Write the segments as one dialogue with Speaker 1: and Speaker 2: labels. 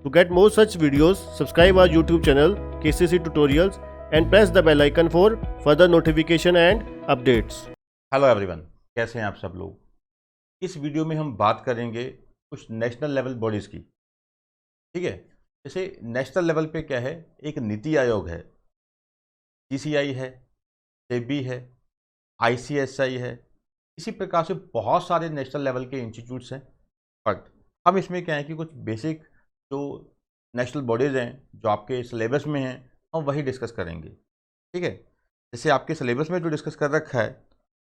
Speaker 1: To get more such videos, subscribe our YouTube channel KCC Tutorials and press the bell icon for further notification and updates.
Speaker 2: Hello everyone, कैसे हैं आप सब लोग। इस video में हम बात करेंगे कुछ नेशनल लेवल बॉडीज़ की। ठीक है, जैसे नेशनल लेवल पे क्या है, एक नीति आयोग है, सीसीआई है, सेबी है, आईसीएसआई है। इसी प्रकार से बहुत सारे नेशनल लेवल के इंस्टीट्यूट्स हैं। बट हम इसमें क्या है कि कुछ बेसिक जो नेशनल बॉडीज़ हैं जो आपके सिलेबस में हैं, हम वही डिस्कस करेंगे। ठीक है, जैसे आपके सिलेबस में जो डिस्कस कर रखा है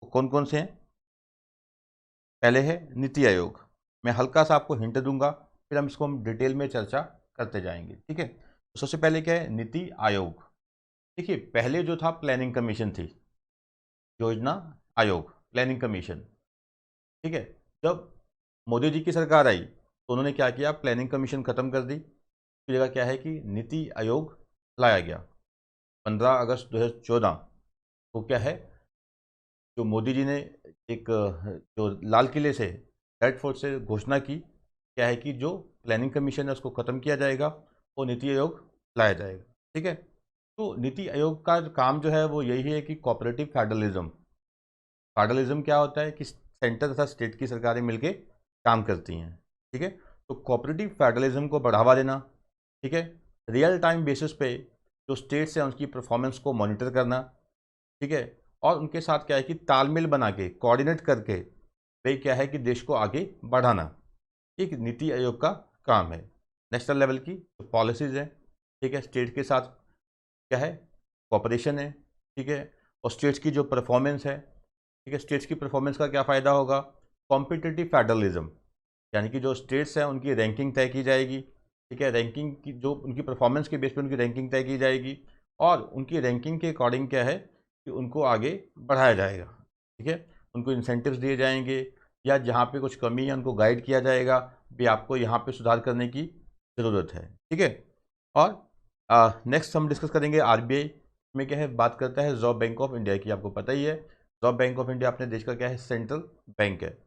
Speaker 2: वो कौन कौन से हैं। पहले है नीति आयोग। मैं हल्का सा आपको हिंट दूंगा, फिर हम डिटेल में चर्चा करते जाएंगे। ठीक है, तो सबसे पहले क्या है, नीति आयोग। देखिए, पहले जो था प्लानिंग कमीशन थी, योजना आयोग, प्लानिंग कमीशन। ठीक है, जब मोदी जी की सरकार आई तो उन्होंने क्या किया, प्लानिंग कमीशन ख़त्म कर दी। उसकी जगह क्या है कि नीति आयोग लाया गया। 15 अगस्त 2014 को क्या है, जो मोदी जी ने एक जो लाल किले से, रेड फोर्ट से घोषणा की, क्या है कि जो प्लानिंग कमीशन है उसको ख़त्म किया जाएगा और नीति आयोग लाया जाएगा। ठीक है, तो नीति आयोग का काम जो है वो यही है कि कोऑपरेटिव फेडरलिज्म। फेडरलिज्म क्या होता है कि सेंटर तथा स्टेट की सरकारें मिलके काम करती हैं। ठीक है, तो कोऑपरेटिव फेडरलिज्म को बढ़ावा देना। ठीक है, रियल टाइम बेसिस पे जो स्टेट्स हैं उसकी परफॉर्मेंस को मॉनिटर करना। ठीक है, और उनके साथ क्या है कि तालमेल बना के, कोऑर्डिनेट करके वे क्या है कि देश को आगे बढ़ाना, एक नीति आयोग का काम है। नेशनल लेवल की जो पॉलिसीज़ हैं, ठीक है, स्टेट के साथ क्या है, कोऑपरेशन है। ठीक है, और स्टेट्स की जो परफॉर्मेंस है, ठीक है, स्टेट्स की परफॉर्मेंस का क्या फ़ायदा होगा, कॉम्पिटिटिव फेडरलिज्म, यानी कि जो स्टेट्स हैं उनकी रैंकिंग तय की जाएगी। ठीक है, रैंकिंग की जो उनकी परफॉर्मेंस के बेस पे उनकी रैंकिंग तय की जाएगी और उनकी रैंकिंग के अकॉर्डिंग क्या है कि उनको आगे बढ़ाया जाएगा। ठीक है, उनको इंसेंटिव्स दिए जाएंगे या जहाँ पे कुछ कमी है उनको गाइड किया जाएगा, भी आपको यहाँ पे सुधार करने की ज़रूरत है। ठीक है, और नेक्स्ट हम डिस्कस करेंगे आरबीआई में क्या है, बात करता है रिजर्व बैंक ऑफ इंडिया की। आपको पता ही है रिजर्व बैंक ऑफ इंडिया अपने देश का क्या है, सेंट्रल बैंक है।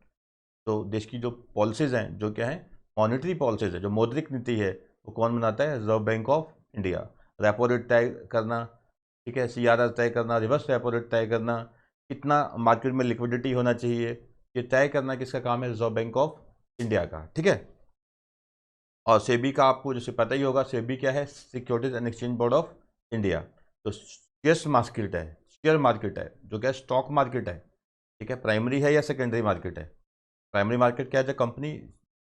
Speaker 2: तो देश की जो पॉलिसीज़ हैं, जो क्या है, मॉनेटरी पॉलिसीज़ है, जो मौद्रिक नीति है, वो कौन बनाता है, reserve bank of India. Repo rate तय करना, ठीक है, सीआरआर तय करना, रिवर्स रेपो रेट तय करना, कितना मार्केट में लिक्विडिटी होना चाहिए, ये तय करना किसका काम है, रिजर्व बैंक ऑफ इंडिया का। ठीक है, और सेबी का आपको जैसे पता ही होगा, सेबी क्या है, securities and exchange board of India. तो शेयर मार्केट है, शेयर मार्केट है, जो क्या है, स्टॉक मार्केट है। ठीक है, प्राइमरी है या सेकेंडरी मार्केट है। प्राइमरी मार्केट क्या है, जो कंपनी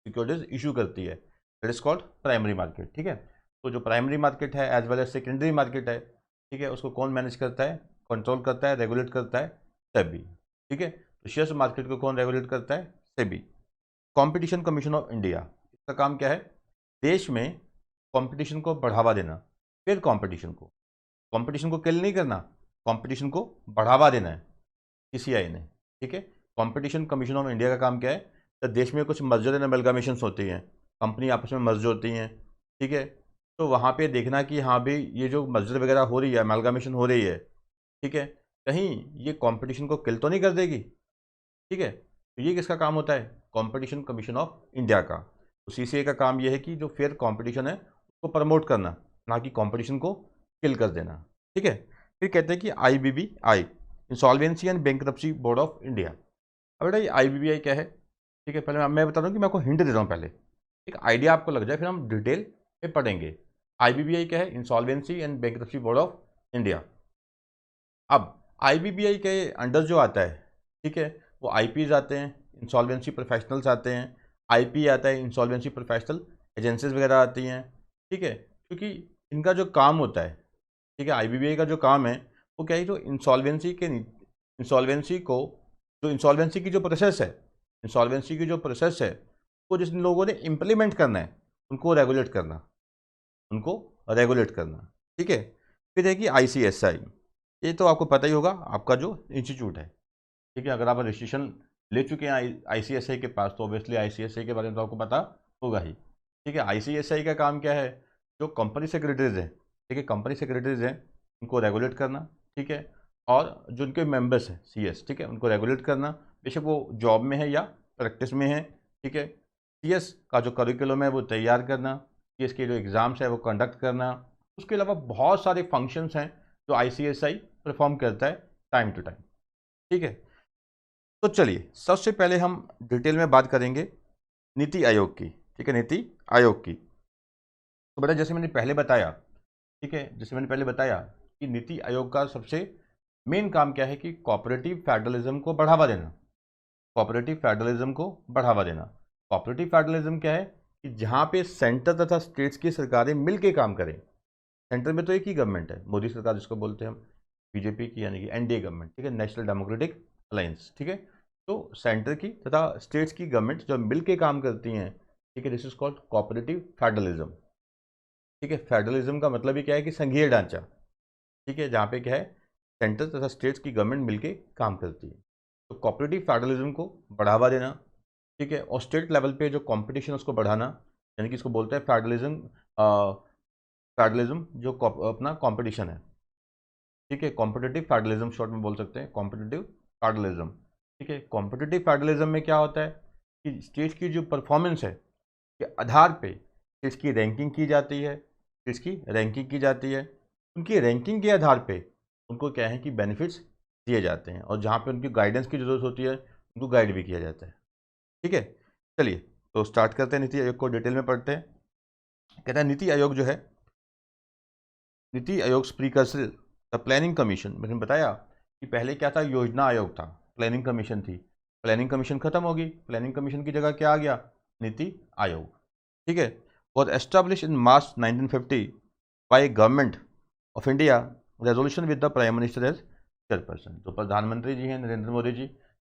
Speaker 2: सिक्योरिटीज इशू करती है, that is called primary market. ठीक है, तो जो प्राइमरी मार्केट है as well as secondary market है, ठीक है, उसको कौन मैनेज करता है, कंट्रोल करता है, रेगुलेट करता है, सेबी। ठीक है, तो शेयर मार्केट को कौन रेगुलेट करता है, SEBI. Competition commission of India, इसका काम क्या है, देश में कंपटीशन को बढ़ावा देना। फिर कंपटीशन को किल नहीं करना, कंपटीशन को बढ़ावा देना है सीसीआई ने। ठीक है, कंपटीशन कमीशन ऑफ इंडिया का काम क्या है, तो देश में कुछ मर्जर एंड अमेलगामेशंस होती हैं, कंपनी आपस में मर्ज होती हैं। ठीक है, तो वहाँ पे देखना कि हाँ भाई ये जो मर्जर वगैरह हो रही है, अमेलगामेशन हो रही है, ठीक है, कहीं ये कंपटीशन को किल तो नहीं कर देगी। ठीक है, तो ये किसका काम होता है, कंपटीशन कमीशन ऑफ इंडिया का। तो सीसीआई का काम ये है कि जो फेयर कंपटीशन है उसको प्रमोट करना, ना कि कंपटीशन को किल कर देना। ठीक है, फिर कहते हैं कि IBBI, insolvency and bankruptcy board of India. अब बेटा ये आईबीबीआई क्या है, ठीक है, पहले मैं बता दूं कि मैं आपको हिंट दे रहा हूँ, पहले एक आइडिया आपको लग जाए, फिर हम डिटेल में पढ़ेंगे। आईबीबीआई क्या है, insolvency and bankruptcy board of India. अब आईबीबीआई के अंडर जो आता है, ठीक है, वो आईपीज आते हैं, इंसॉल्वेंसी प्रोफेशनल्स आते हैं, आईपी आता है, इंसॉल्वेंसी प्रोफेशनल एजेंसीज वगैरह आती हैं। ठीक है, क्योंकि इनका जो काम होता है, ठीक है, आईबीबीआई का जो काम है वो क्या है, जो इंसॉल्वेंसी को, जो इंसॉल्वेंसी की जो प्रोसेस है, इंसॉल्वेंसी की जो प्रोसेस है वो जिन लोगों ने इम्प्लीमेंट करना है उनको रेगुलेट करना, उनको रेगुलेट करना। ठीक है, फिर है कि आईसीएसआई, ये तो आपको पता ही होगा, आपका जो इंस्टीट्यूट है। ठीक है, अगर आप रजिस्ट्रेशन ले चुके हैं आईसीएसआई के पास तो ऑब्वियसली आईसीएसआई के बारे में तो आपको पता होगा ही। ठीक है, आईसीएसआई का काम क्या है, जो कंपनी सेक्रेटरीज हैं, ठीक है, कंपनी सेक्रेटरीज हैं उनको रेगुलेट करना। ठीक है, और जो उनके मेंबर्स हैं सीएस, ठीक है, उनको रेगुलेट करना, बेशक वो जॉब में है या प्रैक्टिस में है। ठीक है, सीएस का जो करिकुलम है वो तैयार करना। कि इसके जो एग्ज़ाम्स है वो कंडक्ट करना, उसके अलावा बहुत सारे फंक्शंस हैं जो ICSI परफॉर्म करता है टाइम टू टाइम। ठीक है, तो चलिए सबसे पहले हम डिटेल में बात करेंगे नीति आयोग की। ठीक है, नीति आयोग की। तो बेटा जैसे मैंने पहले बताया, ठीक है, जैसे मैंने पहले बताया कि नीति आयोग का सबसे मेन काम क्या है कि कोऑपरेटिव फेडरलिज्म को बढ़ावा देना। कोऑपरेटिव फेडरलिज्म को बढ़ावा देना। कोऑपरेटिव फेडरलिज्म क्या है कि जहाँ पे सेंटर तथा स्टेट्स की सरकारें मिलके काम करें। सेंटर में तो एक ही गवर्नमेंट है, मोदी सरकार जिसको बोलते हैं हम, बीजेपी की यानी कि NDA गवर्नमेंट, ठीक है, नेशनल डेमोक्रेटिक अलायंस। ठीक है, तो सेंटर की तथा स्टेट्स की गवर्नमेंट जो मिलके काम करती हैं, ठीक है, this is called cooperative federalism. ठीक है, फेडरलिज्म का मतलब ही क्या है कि संघीय ढांचा। ठीक है, जहाँ पे क्या है सेंटर तथा स्टेट्स की गवर्नमेंट मिलके काम करती है। तो कोऑपरेटिव फेडरलिज्म को बढ़ावा देना, ठीक है, और स्टेट लेवल पे जो कंपटीशन उसको बढ़ाना, यानी कि इसको बोलते हैं फेडरलिज्म। फेडरलिज्म जो अपना कंपटीशन है, ठीक है, कॉम्पिटिटिव फेडरलिज्म शॉर्ट में बोल सकते हैं, कॉम्पिटिटिव फेडरलिज्म। ठीक है, कॉम्पिटिटिव फेडरलिज्म में क्या होता है कि स्टेट्स की जो परफॉर्मेंस है के आधार पे स्टेट्स की रैंकिंग की जाती है, स्टेट्स की रैंकिंग की जाती है। उनकी रैंकिंग के आधार पे उनको क्या है कि बेनिफिट्स दिए जाते हैं, और जहाँ पे उनकी गाइडेंस की ज़रूरत होती है उनको गाइड भी किया जाता है। ठीक है, चलिए तो स्टार्ट करते हैं, नीति आयोग को डिटेल में पढ़ते हैं। कहता है नीति आयोग जो है, नीति आयोग प्रीकर्सर द प्लानिंग कमीशन। मैंने बताया कि पहले क्या था, योजना आयोग था, प्लानिंग कमीशन थी। प्लानिंग कमीशन खत्म होगी, प्लानिंग कमीशन की जगह क्या आ गया, नीति आयोग। ठीक है, was establish in March 1950 by government of India, resolution with the prime minister as chairperson. जो प्रधानमंत्री जी हैं नरेंद्र मोदी जी,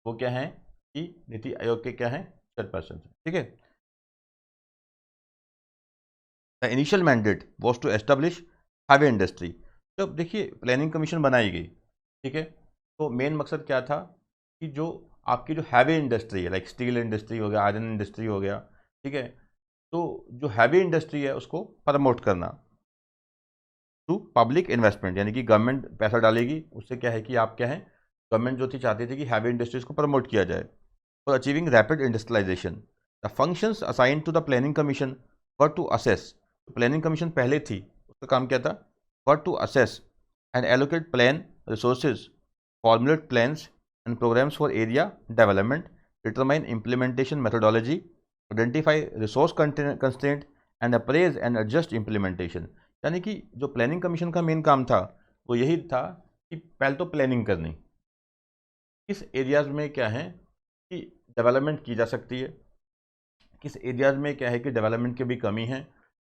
Speaker 2: वो क्या हैं कि नीति आयोग के क्या हैं, चेयरपर्सन। ठीक है, the initial mandate was to establish heavy industry. जब देखिए प्लानिंग कमीशन बनाई गई, ठीक है, तो मेन मकसद क्या था कि जो आपकी जो हैवी इंडस्ट्री है, लाइक स्टील इंडस्ट्री हो गया, आयरन इंडस्ट्री हो गया, ठीक है, तो जो हैवी इंडस्ट्री है उसको प्रमोट करना टू पब्लिक इन्वेस्टमेंट, यानी कि गवर्नमेंट पैसा डालेगी, उससे क्या है कि आप क्या है, गवर्नमेंट जो थी चाहती थी कि हैवी इंडस्ट्रीज को प्रमोट किया जाए for achieving rapid industrialisation. The functions assign to the planning commission were to assess. Planning commission पहले थी, उसका काम क्या था, were to assess and allocate plan resources, formulate plans and programmes for area development, determine implementation methodology, identify resource constraint and appraise and adjust implementation. यानी कि जो planning commission का मेन काम था वो यही था कि पहले तो प्लानिंग करनी, किस एरियाज़ में क्या है कि डेवलपमेंट की जा सकती है, किस एरियाज़ में क्या है कि डेवलपमेंट की भी कमी है,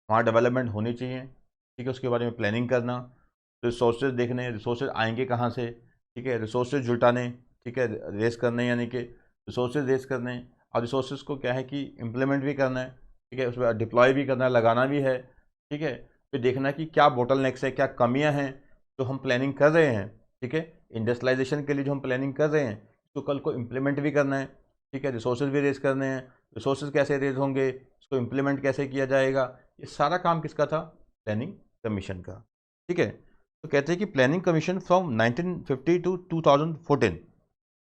Speaker 2: वहाँ डेवलपमेंट होनी चाहिए। ठीक है, उसके बारे में प्लानिंग करना, रिसोर्सेज देखने, रिसोर्सेज आएंगे कहाँ से, ठीक है, रिसोर्सेज जुटाने, ठीक है, रेस करने, यानी कि रिसोर्सेज रेस करने, और रिसोर्सेज को क्या है कि इम्प्लीमेंट भी करना है, ठीक है, उसमें डिप्लॉय भी करना है, लगाना भी है। ठीक है, फिर देखना कि क्या बोटल नेक्स है, क्या कमियाँ हैं जो हम प्लानिंग कर रहे हैं, ठीक है, इंडस्ट्रियलाइजेशन के लिए जो हम प्लानिंग कर रहे हैं तो कल को इम्प्लीमेंट भी करना है। ठीक है, रिसोर्सेज भी रेज करने हैं, रिसोर्सेज कैसे रेज होंगे, इसको इम्प्लीमेंट कैसे किया जाएगा, ये सारा काम किसका था, प्लानिंग कमीशन का। ठीक है, तो कहते हैं कि प्लानिंग कमीशन फ्रॉम 1950 टू 2014,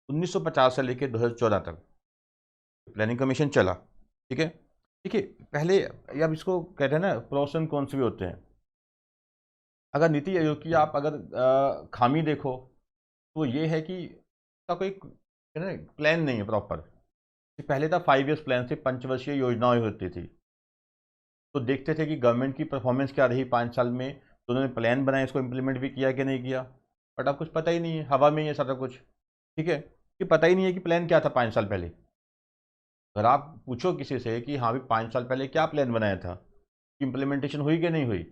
Speaker 2: 1950 से लेकर 2014 तक प्लानिंग कमीशन चला। ठीक है, देखिए पहले, अब इसको कहते हैं ना, प्रोस एंड कॉन्स भी होते हैं। अगर नीति आयोग की आप अगर खामी देखो तो ये है कि इसका कोई प्लान नहीं है प्रॉपर। पहले था 5 ईयर्स प्लान से, पंचवर्षीय योजनाएं होती थी, तो देखते थे कि गवर्नमेंट की परफॉर्मेंस क्या रही 5 साल में, तो उन्होंने प्लान बनाया, इसको इम्प्लीमेंट भी किया कि नहीं किया, बट अब कुछ पता ही नहीं है, हवा में ही है सारा कुछ। ठीक है, कि पता ही नहीं है कि प्लान क्या था 5 साल पहले। अगर आप पूछो किसी से कि हाँ भी 5 साल पहले क्या प्लान बनाया था, इम्प्लीमेंटेशन हुई कि नहीं हुई,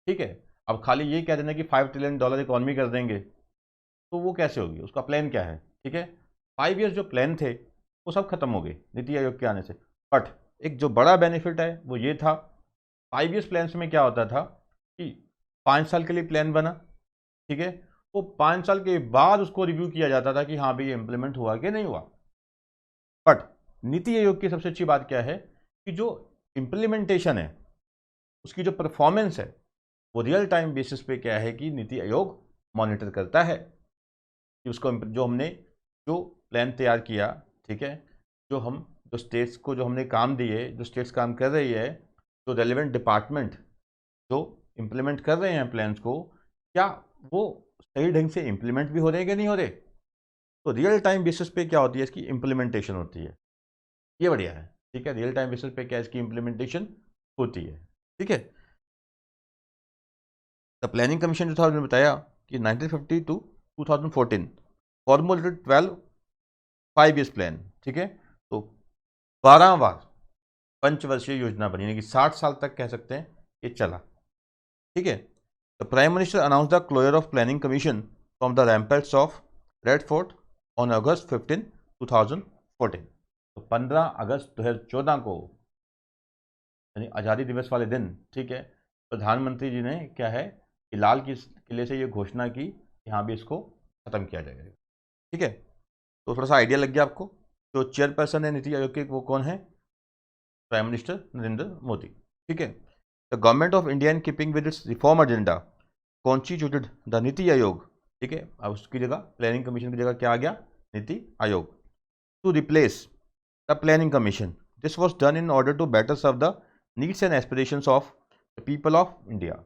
Speaker 2: ठीक है, अब खाली ये कह देना कि $5 ट्रिलियन इकॉनमी कर देंगे, तो वो कैसे होगी, उसका प्लान क्या है। ठीक है, 5 ईयर्स जो प्लान थे वो सब खत्म हो गए नीति आयोग के आने से। बट एक जो बड़ा बेनिफिट है वो ये था, 5 ईयर्स प्लान में क्या होता था कि 5 साल के लिए प्लान बना, ठीक है, वो 5 साल के बाद उसको रिव्यू किया जाता था कि हाँ भाई ये इंप्लीमेंट हुआ कि नहीं हुआ। बट नीति आयोग की सबसे अच्छी बात क्या है कि जो इम्प्लीमेंटेशन है, उसकी जो परफॉर्मेंस है, वो रियल टाइम बेसिस पे क्या है कि नीति आयोग मॉनिटर करता है कि उसको जो हमने जो प्लान तैयार किया, ठीक है, जो स्टेट्स को जो हमने काम दिए, जो स्टेट्स काम कर रही है, जो रेलिवेंट डिपार्टमेंट जो इम्प्लीमेंट कर रहे हैं प्लान्स को, क्या वो सही ढंग से इम्प्लीमेंट भी हो रहे हैं कि नहीं हो रहे। तो रियल टाइम बेसिस पे क्या होती है, इसकी इम्प्लीमेंटेशन होती है। ये बढ़िया है, ठीक है। रियल टाइम बेसिस पे क्या इसकी इम्प्लीमेंटेशन होती है, ठीक है। द प्लानिंग कमीशन जो था उसने बताया कि 1950 टू 2014 फॉर्मुलेटेड 12 5 ईयर्स प्लान, ठीक है। तो 12 बार पंचवर्षीय योजना बनी, यानी कि 60 साल तक कह सकते हैं ये चला, ठीक है। The prime minister announce the closure of planning commission from the ramparts of Red Fort on August 15 2014। तो 15 अगस्त 2014 को, यानी आज़ादी दिवस वाले दिन, ठीक है, प्रधानमंत्री जी ने क्या है कि लाल किले से ये घोषणा की कि हाँ भी इसको ख़त्म किया जाएगा, ठीक है। तो थोड़ा सा आइडिया लग गया आपको। जो चेयरपर्सन है नीति आयोग के वो कौन है, प्राइम मिनिस्टर नरेंद्र मोदी, ठीक है। The government of India in keeping with its reform agenda constituted the NITI Aayog, ठीक है। अब उसकी जगह प्लानिंग कमीशन की जगह क्या आ गया, NITI Aayog, to replace the planning commission. This was done in order to better serve the needs and aspirations of the people of India.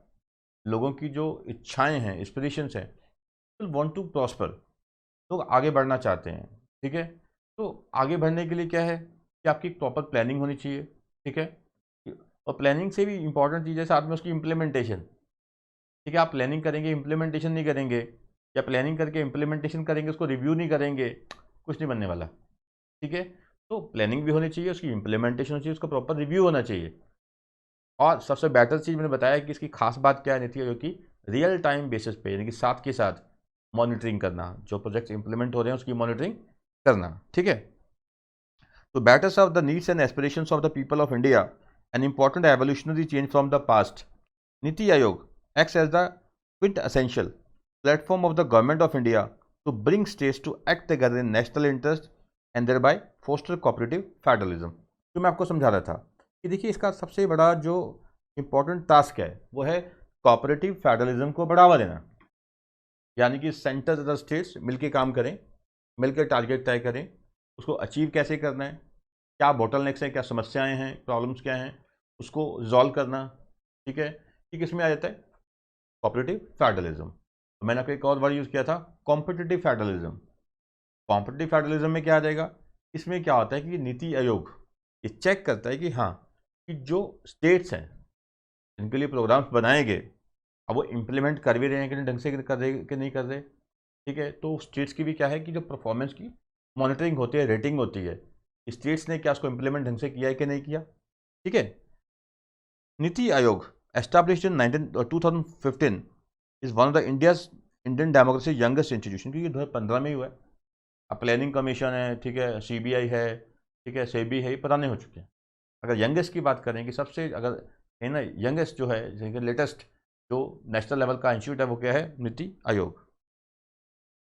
Speaker 2: लोगों की जो इच्छाएं हैं, एस्पिरेशंस हैं, पीपल वांट टू प्रॉस्पर, लोग आगे बढ़ना चाहते हैं, ठीक है। तो आगे बढ़ने के लिए क्या है कि आपकी प्रॉपर प्लानिंग होनी चाहिए, ठीक है। और प्लानिंग से भी इंपॉर्टेंट चीज़ है साथ में उसकी इम्प्लीमेंटेशन, ठीक है। आप प्लानिंग करेंगे इम्प्लीमेंटेशन नहीं करेंगे, या प्लानिंग करके इम्प्लीमेंटेशन करेंगे उसको रिव्यू नहीं करेंगे, कुछ नहीं बनने वाला, ठीक है। तो प्लानिंग भी होनी चाहिए, उसकी इम्प्लीमेंटेशन होनी चाहिए, उसका प्रॉपर रिव्यू होना चाहिए। और सबसे बेटर चीज़ मैंने बताया कि इसकी खास बात क्या है नीति आयोग की, रियल टाइम बेसिस पे, यानी कि साथ के साथ मॉनिटरिंग करना, जो प्रोजेक्ट्स इंप्लीमेंट हो रहे हैं उसकी मॉनिटरिंग करना, ठीक है। तो better serve the needs and aspirations of the people of India, an important evolutionary change from the past. Niti Aayog acts as the quintessential platform of the government of India to bring states to act together in national interest and thereby foster cooperative federalism. जो मैं आपको समझा रहा था कि देखिए इसका सबसे बड़ा जो इम्पोर्टेंट टास्क है वो है कोऑपरेटिव फेडरलिज्म को बढ़ावा देना, यानी कि सेंटर तथा स्टेट्स मिलकर काम करें, मिलकर टारगेट तय करें, उसको अचीव कैसे करना है, क्या बोटलनेक्स हैं, क्या समस्याएं हैं, प्रॉब्लम्स क्या हैं, उसको रिजॉल्व करना, ठीक है। ठीक, इसमें आ जाता है कोऑपरेटिव फेडरलिज्म। तो मैंने आपको एक और वर्ड यूज़ किया था, कॉम्पिटिटिव फेडरलिज्म। कॉम्पिटिटिव फेडरलिज्म में क्या आ जाएगा, इसमें क्या होता है कि नीति आयोग ये चेक करता है कि हाँ कि जो स्टेट्स हैं जिनके लिए प्रोग्राम्स बनाए गए अब वो इम्प्लीमेंट कर भी रहे हैं कि नहीं, ढंग से कर रहे कि नहीं कर रहे, ठीक है। तो स्टेट्स की भी क्या है कि जो परफॉर्मेंस की मॉनिटरिंग होती है, रेटिंग होती है, स्टेट्स ने क्या उसको इम्प्लीमेंट ढंग से किया है कि नहीं किया, ठीक है। नीति आयोग established in 2015 is one of the Indian democracy youngest institution, क्योंकि 2015 में ही हुआ है। अब प्लानिंग कमीशन है, ठीक है, सीबीआई है, ठीक है, सेबी है, पुराने हो चुके हैं। अगर यंगेस्ट की बात करें कि सबसे अगर है ना यंगेस्ट जो है, जैसे लेटेस्ट जो नेशनल लेवल का इंस्टीट्यूट है वो क्या है, NITI Aayog.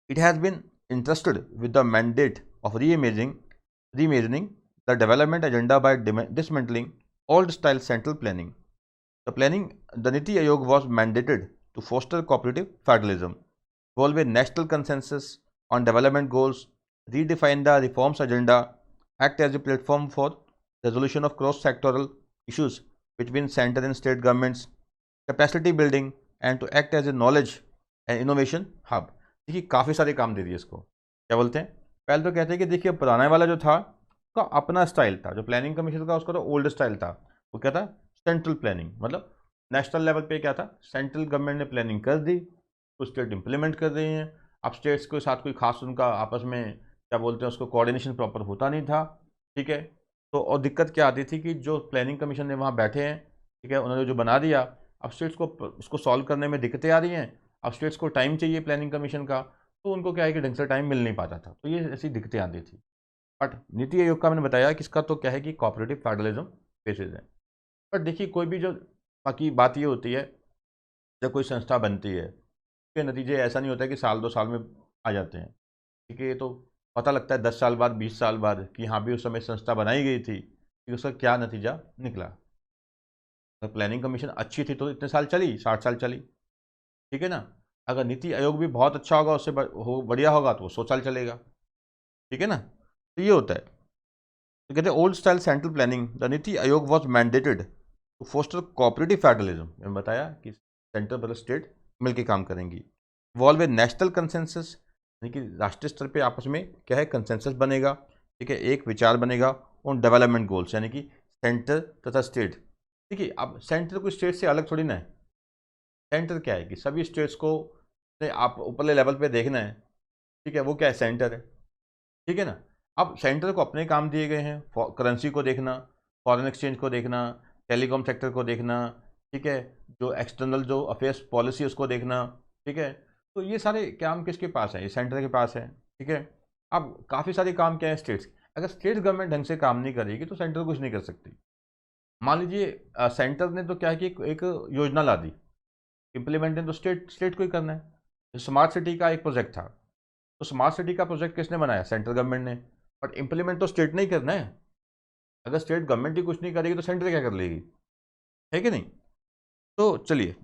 Speaker 2: It has been interested with the mandate of reimagining the development agenda by dismantling old-style central planning. The Niti Aayog was mandated to foster cooperative federalism, evolve a national consensus on development goals, redefine the reforms agenda, act as a platform for resolution of cross-sectoral issues between center and state governments, capacity building, and to act as a knowledge and innovation hub. देखिए काफ़ी सारे काम दे दिए इसको। क्या बोलते हैं, पहले तो कहते हैं कि देखिए पुराना वाला जो था उसका अपना स्टाइल था, जो प्लानिंग कमीशन का उसका तो ओल्ड स्टाइल था। वो क्या था, सेंट्रल प्लानिंग, मतलब नेशनल लेवल पे क्या था, सेंट्रल गवर्नमेंट ने प्लानिंग कर दी, कुछ स्टेट इंप्लीमेंट कर रही हैं। अब स्टेट्स के साथ कोई खास उनका आपस में क्या बोलते हैं उसको कोऑर्डिनेशन प्रॉपर होता नहीं था, ठीक है। तो और दिक्कत क्या आती थी कि जो प्लानिंग कमीशन ने वहाँ बैठे हैं, ठीक है, उन्होंने जो बना दिया, अब स्टेट्स को उसको सॉल्व करने में दिक्कतें आ रही हैं। अब स्टेट्स को टाइम चाहिए प्लानिंग कमीशन का, तो उनको क्या है कि ढंग से टाइम मिल नहीं पाता था, तो ये ऐसी दिक्कतें आती थी। बट नीति आयोग का मैंने बताया कि इसका तो क्या है कि कोऑपरेटिव फेडरलिज्म बेसिस है। बट देखिए कोई भी जो बाकी बात ये होती है, जब कोई संस्था बनती है उसके नतीजे ऐसा नहीं होता है कि साल 2 साल में आ जाते हैं, ठीक है। ये तो पता लगता है 10 साल बाद, 20 साल बाद कि हाँ भी उस समय संस्था बनाई गई थी, कि उसका क्या नतीजा निकला। अगर प्लानिंग कमीशन अच्छी थी तो इतने साल चली, 60 साल चली, ठीक है ना। अगर नीति आयोग भी बहुत अच्छा होगा, उससे बढ़िया होगा तो वो 100 साल चलेगा, ठीक है ना। तो ये होता है। तो कहते हैं old style central planning, the NITI Aayog was mandated to foster cooperative federalism, मैंने बताया कि सेंटर प्लस स्टेट मिलकर काम करेंगी। वॉल्व ए नेशनल कंसेंसस, यानी कि राष्ट्रीय स्तर पे आपस में क्या है कंसेंसस बनेगा, ठीक है, एक विचार बनेगा ऑन डेवलपमेंट गोल्स, यानी कि सेंटर तथा स्टेट। देखिए अब सेंटर को स्टेट से अलग थोड़ी ना है। सेंटर क्या है कि सभी स्टेट्स को आप ऊपरले लेवल पे देखना है, ठीक है, वो क्या है सेंटर है, ठीक है ना। अब सेंटर को अपने काम दिए गए हैं, करेंसी को देखना, फॉरेन एक्सचेंज को देखना, टेलीकॉम सेक्टर को देखना, ठीक है, जो एक्सटर्नल जो अफेयर्स पॉलिसी उसको देखना, ठीक है। तो ये सारे काम किसके पास है, ये सेंटर के पास है, ठीक है। अब काफ़ी सारे काम क्या है स्टेट्स, अगर स्टेट गवर्नमेंट ढंग से काम नहीं करेगी तो सेंटर कुछ नहीं कर सकती। मान लीजिए सेंटर ने तो क्या है कि एक योजना ला दी, इम्प्लीमेंट तो स्टेट को ही करना है। स्मार्ट सिटी का एक प्रोजेक्ट था, तो स्मार्ट सिटी का प्रोजेक्ट किसने बनाया, सेंट्रल गवर्नमेंट ने, बट इम्प्लीमेंट तो स्टेट ने ही करना है। अगर स्टेट गवर्नमेंट ही कुछ नहीं करेगी तो सेंटर क्या कर लेगी, है कि नहीं। तो चलिए,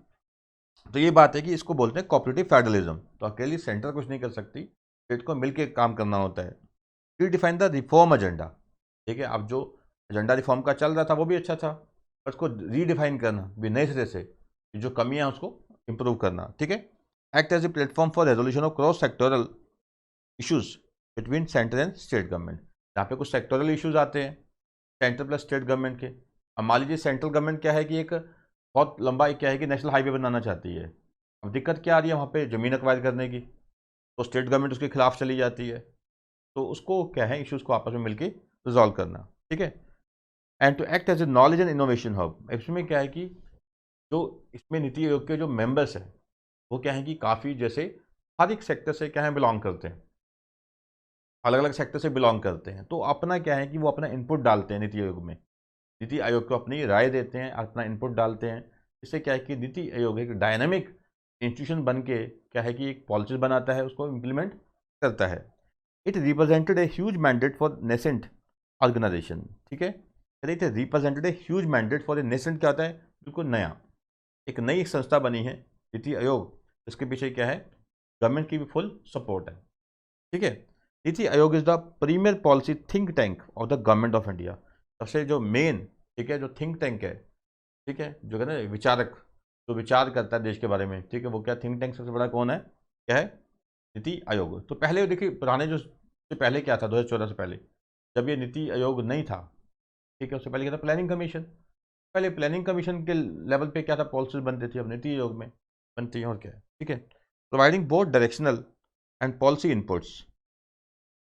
Speaker 2: तो ये बात है कि इसको बोलते हैं कोऑपरेटिव फेडरलिज्म। तो अकेली सेंटर कुछ नहीं कर सकती, स्टेट को मिलकर काम करना होता है। रीडिफाइन द रिफॉर्म एजेंडा, ठीक है, अब जो एजेंडा रिफॉर्म का चल रहा था वो भी अच्छा था, पर उसको रीडिफाइन करना भी नए सिरे से, जो कमियां उसको इंप्रूव करना, ठीक है। Act as a platform for resolution of cross sectoral issues between centre and state government, यहाँ पे कुछ सेक्टोरल इश्यूज आते हैं सेंट्रल प्लस स्टेट गवर्नमेंट के। अब मान लीजिए सेंट्रल गवर्नमेंट क्या है कि एक बहुत लंबा एक क्या है कि नेशनल हाईवे बनाना चाहती है। अब दिक्कत क्या आ रही है वहाँ पे ज़मीन एक्वायर करने की, तो स्टेट गवर्नमेंट उसके खिलाफ चली जाती है। तो उसको क्या है इश्यूज़ को आपस में मिलकर रिजॉल्व करना, ठीक है। And to act as a knowledge and innovation hub, इसमें क्या है कि जो इसमें नीति आयोग के जो मेंबर्स हैं वो क्या है कि काफ़ी जैसे हर एक सेक्टर से क्या है बिलोंग करते हैं, अलग अलग सेक्टर से बिलोंग करते हैं, तो अपना क्या है कि वो अपना इनपुट डालते हैं नीति आयोग में, नीति आयोग को अपनी राय देते हैं, अपना इनपुट डालते हैं। इससे क्या है कि नीति आयोग एक डायनामिक इंस्टीट्यूशन बन के क्या है कि एक पॉलिसी बनाता है, उसको इम्प्लीमेंट करता है। It represented a huge mandate for nascent organisation, ठीक है, it represented a huge mandate for a nascent, क्या होता है बिल्कुल नया, एक नई संस्था बनी है नीति आयोग, इसके पीछे क्या है गवर्नमेंट की भी फुल सपोर्ट है, ठीक है। NITI Aayog is the premier policy think tank of the government of India, सबसे जो मेन, ठीक है, जो थिंक टैंक है, ठीक है, जो है ना विचारक, जो विचार करता है देश के बारे में, ठीक है, वो क्या थिंक टैंक सबसे बड़ा कौन है, क्या है नीति आयोग। तो पहले देखिए पुराने जो से पहले क्या था 2014 से पहले, जब ये नीति आयोग नहीं था, ठीक है, उससे पहले क्या था प्लानिंग कमीशन। पहले प्लानिंग कमीशन के लेवल पे क्या था पॉलिसीज बनती थी, अब नीति आयोग में बनती है, और क्या है, ठीक है। Providing both directional and policy inputs,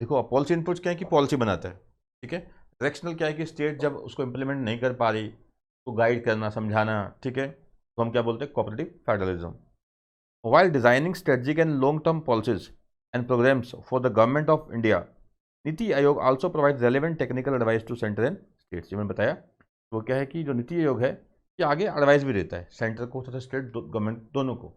Speaker 2: देखो अब पॉलिसी इनपुट्स क्या है कि पॉलिसी बनाता है, ठीक है। डायरेक्शनल क्या है कि स्टेट जब उसको इम्प्लीमेंट नहीं कर पा रही तो गाइड करना, समझाना, ठीक है, तो हम क्या बोलते हैं cooperative federalism. While designing strategic and long term policies and programmes for the government of India, NITI Aayog also provide relevant technical advice to centre and states. मैंने बताया वो क्या है कि जो नीति आयोग है ये आगे एडवाइस भी देता है सेंटर को तथा स्टेट गवर्नमेंट दोनों को,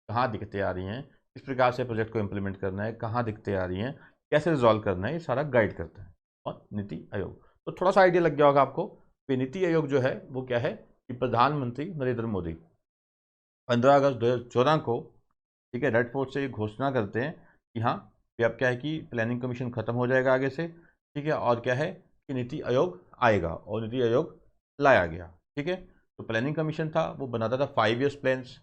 Speaker 2: कहाँ दिक्कतें आ रही हैं, किस प्रकार से प्रोजेक्ट को इम्प्लीमेंट करना है, कहाँ दिक्कतें आ रही हैं, कैसे रिजॉल्व करना है, ये सारा गाइड करता है और नीति आयोग। तो थोड़ा सा आइडिया लग गया होगा आपको कि नीति आयोग जो है वो क्या है कि प्रधानमंत्री नरेंद्र मोदी 15 अगस्त 2014 को, ठीक है, रेड फोर्ट से ये घोषणा करते हैं कि हाँ कि अब क्या है कि प्लानिंग कमीशन खत्म हो जाएगा आगे से, ठीक है, और क्या है कि नीति आयोग आएगा, और नीति आयोग लाया गया, ठीक है। तो प्लानिंग कमीशन था वो बनाता था 5 ईयर्स प्लान्स,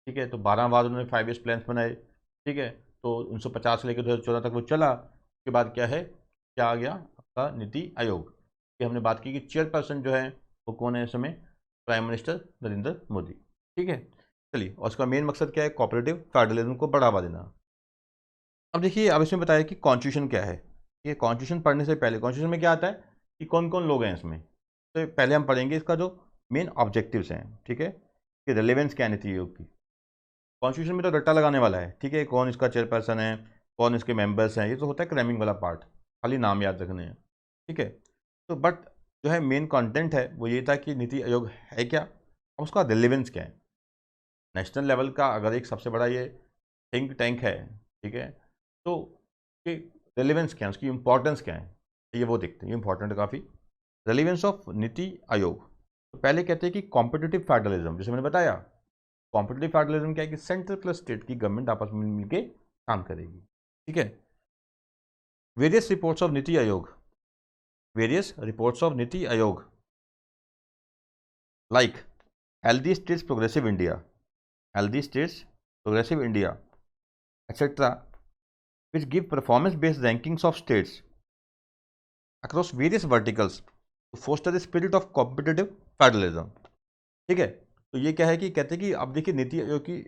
Speaker 2: ठीक है, तो 12 बार उन्होंने 5 ईयर्स प्लान्स बनाए, ठीक है। तो 1950 से लेकर 2014 तक वो चला। उसके बाद क्या है, क्या आ गया आपका नीति आयोग की हमने बात की कि चेयरपर्सन जो है वो कौन है इस समय, प्राइम मिनिस्टर नरेंद्र मोदी, ठीक है। चलिए, और उसका मेन मकसद क्या है, कोऑपरेटिव फेडरलिज्म को बढ़ावा देना। अब देखिए, अब इसमें बताया कि कॉन्स्टिट्यूशन क्या है। ये कॉन्स्टिट्यूशन पढ़ने से पहले कॉन्स्टिट्यूशन में क्या आता है कि कौन कौन लोग हैं इसमें, तो पहले हम पढ़ेंगे इसका जो मेन ऑब्जेक्टिव्स हैं, ठीक है, कि रेलेवेंस क्या है नीति आयोग की। कॉन्स्टिट्यूशन में तो रट्टा लगाने वाला है, ठीक है, कौन इसका चेयरपर्सन है, कौन इसके मेंबर्स हैं, ये तो होता है क्रैमिंग वाला पार्ट, खाली नाम याद रखने हैं, ठीक है। तो बट जो है मेन कंटेंट है वो ये था कि नीति आयोग है क्या और उसका रिलेवेंस क्या है। नेशनल लेवल का अगर एक सबसे बड़ा ये थिंक टैंक है, ठीक है, तो ये रेलेवेंस क्या है, उसकी इंपॉर्टेंस क्या है, ये वो देखते हैं, ये इंपॉर्टेंट है काफ़ी। रेलेवेंस ऑफ नीति आयोग, तो पहले कहते हैं कि कॉम्पिटिटिव फेडरलिज्म, जैसे मैंने बताया कॉम्पिटिटिव फेडरलिज्म क्या है कि सेंट्रल प्लस स्टेट की गवर्नमेंट आपस में मिलकर काम करेगी, ठीक है। वेरियस रिपोर्ट्स ऑफ नीति आयोग, वेरियस रिपोर्ट्स ऑफ नीति आयोग like healthy states progressive India, healthy states, progressive India, etc., which give performance-based rankings of states across various verticals to foster the spirit of competitive federalism. ठीक है, तो ये क्या है कि कहते हैं कि अब देखिए नीति आयोग की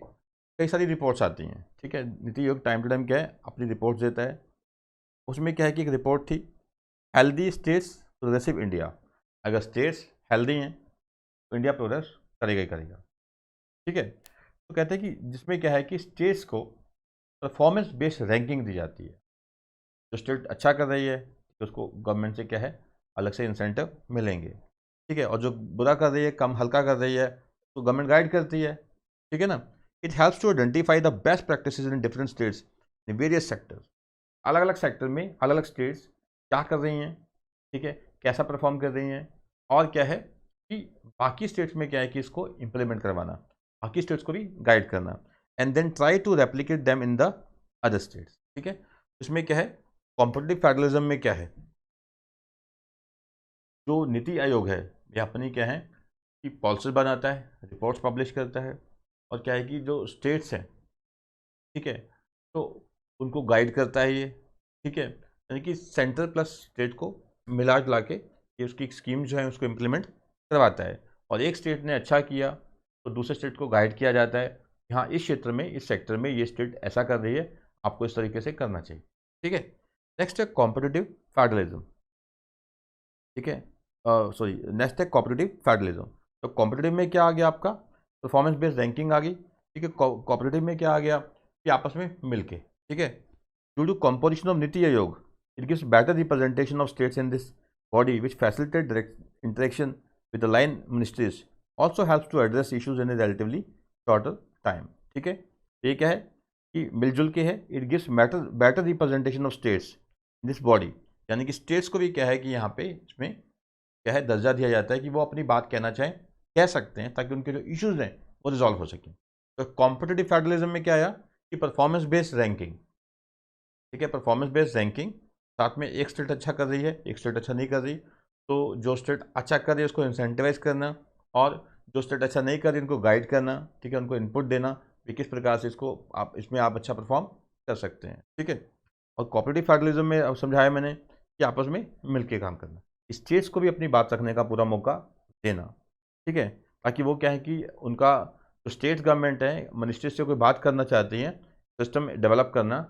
Speaker 2: कई सारी रिपोर्ट्स आती हैं, ठीक है, नीति आयोग टाइम टू टाइम क्या है अपनी रिपोर्ट देता है। उसमें क्या है कि एक रिपोर्ट थी हेल्दी स्टेट्स प्रोग्रेसिव इंडिया, अगर स्टेट्स हेल्दी हैं तो इंडिया प्रोग्रेस करेगा ही करेगा, ठीक है। तो कहते हैं कि जिसमें क्या है कि स्टेट्स को परफॉर्मेंस बेस्ड रैंकिंग दी जाती है, जो स्टेट अच्छा कर रही है तो उसको गवर्नमेंट से क्या है अलग से इंसेंटिव मिलेंगे, ठीक है, और जो बुरा कर रही है कम हल्का कर रही है तो गवर्नमेंट गाइड करती है, ठीक है ना। It helps to identify the best practices in different states in various sectors, अलग अलग सेक्टर में अलग अलग स्टेट्स क्या कर रही हैं, ठीक है, कैसा परफॉर्म कर रही हैं, और क्या है कि बाकी स्टेट्स में क्या है कि इसको इम्प्लीमेंट करवाना, बाकी स्टेट्स को भी गाइड करना, and then try to replicate them in the other states, ठीक है। इसमें क्या है कॉम्पिटिटिव फेडरलिज्म में क्या है, जो नीति आयोग है ये अपनी क्या है कि पॉलिसी बनाता है, रिपोर्ट्स पब्लिश करता है, और क्या है कि जो स्टेट्स हैं, ठीक है, तो उनको गाइड करता है ये, ठीक है, यानी कि सेंटर प्लस स्टेट को मिला जुला के ये उसकी स्कीम जो है उसको इम्प्लीमेंट करवाता है, और एक स्टेट ने अच्छा किया तो दूसरे स्टेट को गाइड किया जाता है, हाँ इस क्षेत्र में इस सेक्टर में ये स्टेट ऐसा कर रही है आपको इस तरीके से करना चाहिए, ठीक है। नेक्स्ट है कॉम्पिटिटिव फेडरलिज्म, ठीक है, सॉरी नेक्स्ट है कॉपरेटिव फेडरलिज्म। तो कॉम्पिटिटिव में क्या आ गया आपका परफॉर्मेंस बेस्ड रैंकिंग आ गई, ठीक है। कॉपरेटिव में क्या आ गया कि आपस में मिलके, ठीक है, due to composition of NITI Aayog it gives better representation of states in this body which facilitate interaction with the line ministries, also helps to address issues in a relatively shorter time, ठीक है। ये क्या है कि मिलजुल के है, it gives better representation of states in this body, यानी कि स्टेट्स को भी क्या है कि यहाँ पे इसमें क्या है दर्जा दिया जाता है कि वो अपनी बात कहना चाहें कह सकते हैं ताकि उनके जो इश्यूज हैं वो रिजॉल्व हो सकें। तो कॉम्पिटिटिव फेडरलिज्म में क्या आया कि परफॉर्मेंस बेस्ड रैंकिंग, ठीक है, परफॉर्मेंस बेस्ड रैंकिंग, साथ में एक स्टेट अच्छा कर रही है एक स्टेट अच्छा नहीं कर रही, तो जो स्टेट अच्छा कर रही है उसको इंसेंटिवाइज करना, और जो स्टेट अच्छा नहीं कर रही उनको गाइड करना, ठीक है, उनको इनपुट देना कि किस प्रकार से इसको आप इसमें आप अच्छा परफॉर्म कर सकते हैं, ठीक है। और कॉपरेटिव फेडरलिज्म में अब समझाया मैंने कि आपस में मिलकर काम करना, स्टेट्स को भी अपनी बात रखने का पूरा मौका देना, ठीक है, ताकि वो क्या है कि उनका जो स्टेट गवर्नमेंट है मिनिस्ट्री से कोई बात करना चाहती हैं सिस्टम डेवलप करना,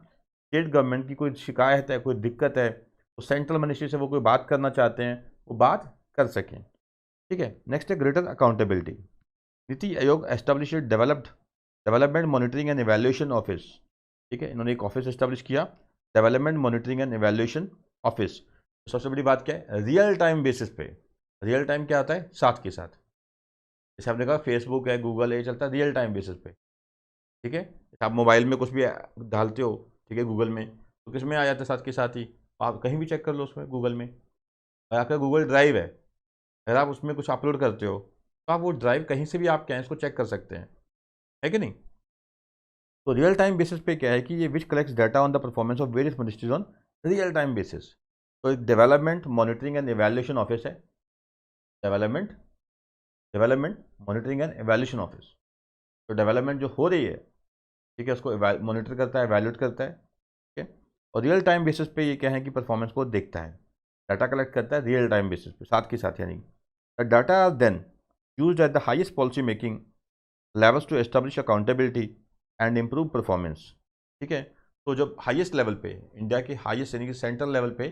Speaker 2: स्टेट गवर्नमेंट की कोई शिकायत है कोई दिक्कत है तो सेंट्रल मिनिस्ट्री से वो कोई बात करना चाहते हैं वो बात कर सकें, ठीक है। नेक्स्ट है greater accountability. NITI Aayog establish development monitoring and evaluation office, ठीक है, इन्होंने एक ऑफिस एस्टेब्लिश किया development monitoring and evaluation office. सबसे बड़ी बात क्या है रियल टाइम बेसिस पे, रियल टाइम क्या आता है साथ के साथ, जैसे आपने कहा फेसबुक है गूगल है ये चलता है रियल टाइम बेसिस पे, ठीक है, जैसे आप मोबाइल में कुछ भी डालते हो, ठीक है, गूगल में तो किस में आ जाता है साथ के साथ ही, आप कहीं भी चेक कर लो उसमें गूगल में, अगर आपका गूगल ड्राइव है अगर आप उसमें कुछ अपलोड करते हो तो आप वो ड्राइव कहीं से भी आप क्या है इसको चेक कर सकते हैं, है कि नहीं। तो रियल टाइम बेसिस पे क्या है कि ये which collects data on the performance of various ministries on real time basis. तो एक development monitoring and evaluation office है, development monitoring and evaluation office, तो डेवलपमेंट जो हो रही है, ठीक है, उसको मॉनिटर करता है इवैल्यूएट करता है, ठीक है, और रियल टाइम बेसिस पे ये क्या है कि परफॉर्मेंस को देखता है, डाटा कलेक्ट करता है रियल टाइम बेसिस पे साथ के साथ, यानी the data are then used at the highest policy making levels to establish accountability and improve performance, ठीक है। तो जब हाईएस्ट लेवल पे इंडिया के हाईएस्ट यानी कि सेंट्रल लेवल पे